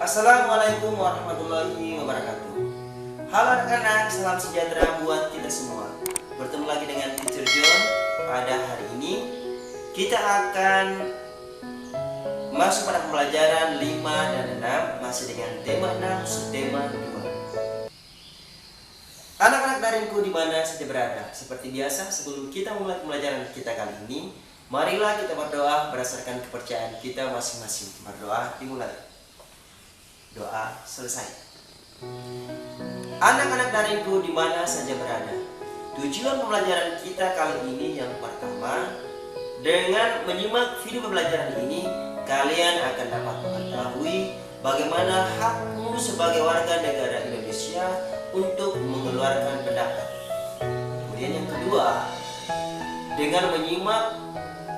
Assalamualaikum warahmatullahi wabarakatuh. Halo anak-anak, salam sejahtera buat kita semua. Bertemu lagi dengan Teacher John. Pada hari ini kita akan masuk pada pembelajaran 5 dan 6, masih dengan tema 6, subtema 2. Anak-anak darinku di mana saja berada, seperti biasa sebelum kita memulai pembelajaran kita kali ini, marilah kita berdoa berdasarkan kepercayaan kita masing-masing. Berdoa dimulai. Doa selesai. Anak-anak darinku di mana saja berada, tujuan pembelajaran kita kali ini yang pertama, dengan menyimak video pembelajaran ini, kalian akan dapat mengetahui bagaimana hakmu sebagai warga negara Indonesia untuk mengeluarkan pendapat. Kemudian yang kedua, dengan menyimak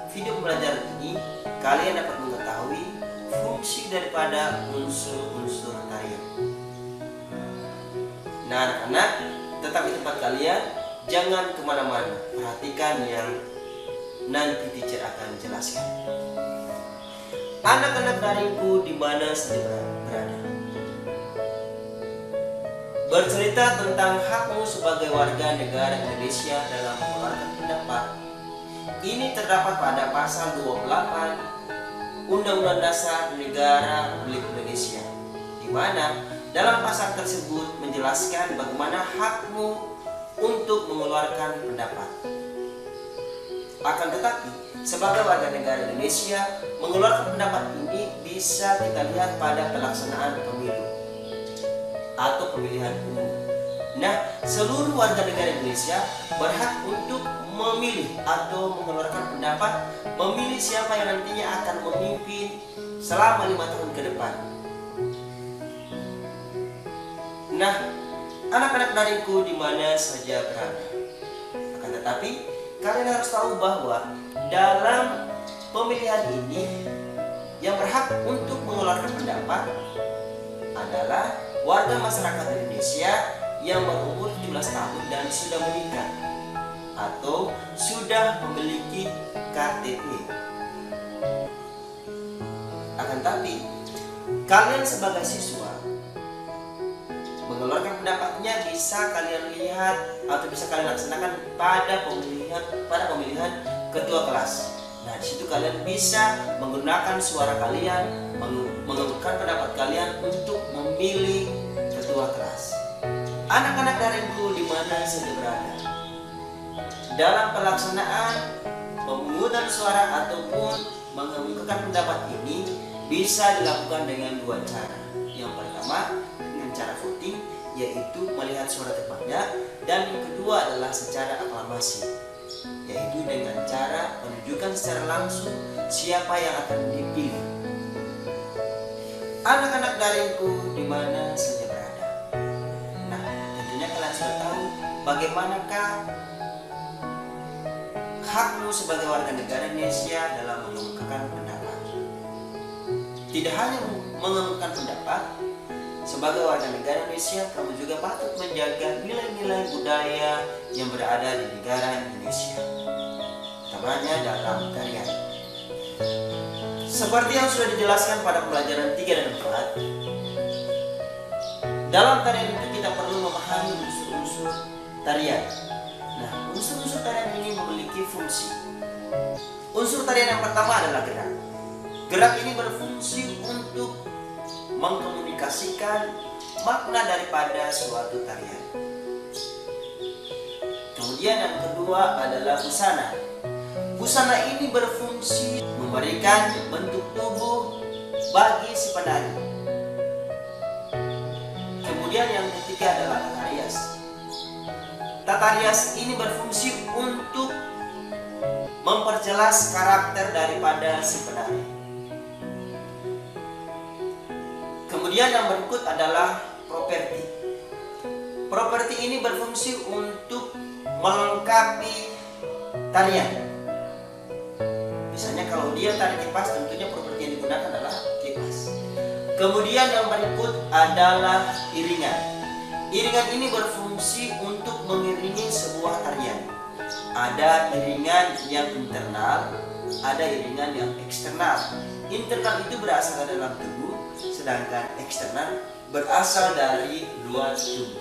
video pembelajaran ini, kalian dapat mengetahui fungsi daripada unsur-unsur tarian. Nah anak-anak, tetap di tempat kalian, jangan kemana-mana. Perhatikan yang nanti teacher akan jelaskan. Anak-anak darinku di mana saja berada, bercerita tentang hakmu sebagai warga negara Indonesia dalam mengeluarkan pendapat. Ini terdapat pada pasal 28 Undang-Undang Dasar Negara Republik Indonesia, di mana dalam pasal tersebut menjelaskan bagaimana hakmu untuk mengeluarkan pendapat. Akan tetapi, sebagai warga negara Indonesia, mengeluarkan pendapat ini bisa kita lihat pada pelaksanaan pemilu atau pemilihan umum. Nah, seluruh warga negara Indonesia berhak untuk memilih atau mengeluarkan pendapat, memilih siapa yang nantinya akan memimpin selama 5 tahun ke depan. Nah, anak-anak darinku di mana saja berada. Akan tetapi, kalian harus tahu bahwa dalam pemilihan ini yang berhak untuk mengeluarkan pendapat adalah warga masyarakat Indonesia yang berumur 17 tahun dan sudah menikah atau sudah memiliki KTP. Akan tapi, kalian sebagai siswa mengeluarkan pendapatnya bisa kalian lihat atau bisa kalian laksanakan pada pemilihan ketua kelas. Nah, di situ kalian bisa menggunakan suara kalian, mengemukakan pendapat kalian untuk memilih ketua kelas. Anak-anak darinku di mana saja berada, dalam pelaksanaan pemungutan suara ataupun mengemukakan pendapat ini bisa dilakukan dengan 2 cara. Yang pertama dengan cara voting, yaitu melihat suara terbanyak, dan yang kedua adalah secara aklamasi, yaitu dengan cara menunjukkan secara langsung siapa yang akan dipilih. Anak-anak darinku di mana saja berada. Nah, tentunya kalian sudah tahu bagaimanakah hakmu sebagai warga negara Indonesia dalam mengemukakan pendapat. Tidak hanya mengemukakan pendapat, sebagai warga negara Indonesia, kamu juga patut menjaga nilai-nilai budaya yang berada di negara Indonesia, utamanya dalam tarian. Seperti yang sudah dijelaskan pada pelajaran 3 dan 4, dalam tarian itu kita perlu memahami unsur-unsur tarian. Nah, unsur-unsur tarian ini memiliki fungsi. Unsur tarian yang pertama adalah gerak. Gerak ini berfungsi untuk mengkomunikasikan makna daripada suatu tarian. Kemudian yang kedua adalah busana. Busana ini berfungsi memberikan bentuk tubuh bagi si penari. Kemudian yang ketiga adalah tata rias. Tata rias ini berfungsi untuk memperjelas karakter daripada si penari. Kemudian yang berikut adalah properti. Properti ini berfungsi untuk melengkapi tarian. Misalnya kalau dia tari kipas, tentunya properti yang digunakan adalah kipas. Kemudian yang berikut adalah iringan. Iringan ini berfungsi untuk mengiringi sebuah tarian. Ada iringan yang internal, ada iringan yang eksternal. Internal itu berasal dari dalam tubuh, sedangkan eksternal berasal dari luar tubuh.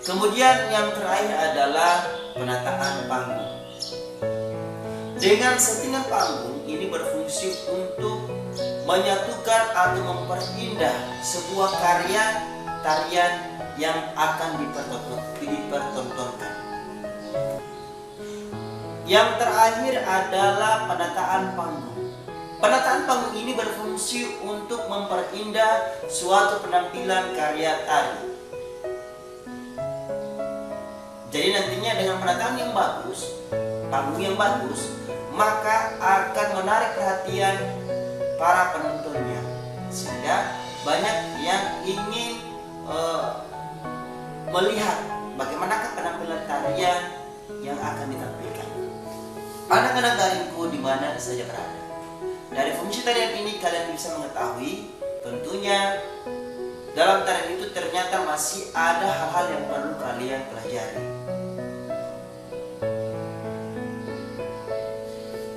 Kemudian yang terakhir adalah penataan panggung. Dengan settingan panggung ini berfungsi untuk menyatukan atau memperindah sebuah karya tarian yang akan dipertontonkan. Yang terakhir adalah penataan panggung. Penataan panggung ini berfungsi untuk memperindah suatu penampilan karya tari. Jadi nantinya dengan penataan yang bagus, panggung yang bagus, maka akan menarik perhatian para penontonnya, sehingga banyak yang ingin melihat bagaimanakah penampilan tarian yang akan ditampilkan. Anak-anak darinku di mana saja berada, dari fungsi tarian ini kalian bisa mengetahui tentunya dalam tarian itu ternyata masih ada hal-hal yang perlu kalian pelajari.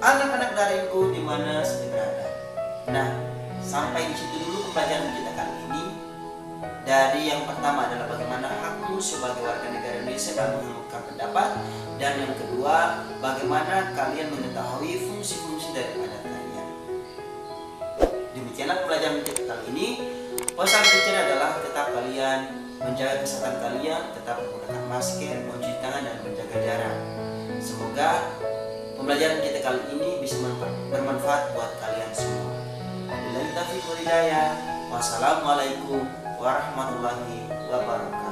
Anak-anak darinku di mana saja berada. Nah, sampai di situ dulu pembelajaran kita kali ini. Dari yang pertama adalah bagaimana hakmu sebagai warga negara Indonesia dalam mengungkapkan pendapat, dan yang kedua bagaimana kalian mengetahui fungsi-fungsi daripada tarian. Demikianlah pembelajaran kita kali ini. Pesan teacher adalah tetap kalian menjaga kesehatan kalian, tetap menggunakan masker, mencuci tangan dan menjaga jarak. Semoga pembelajaran kita kali ini bisa bermanfaat buat kalian semua. Wabillahi taufiq wal hidayah. Wassalamualaikum warahmatullahi wabarakatuh.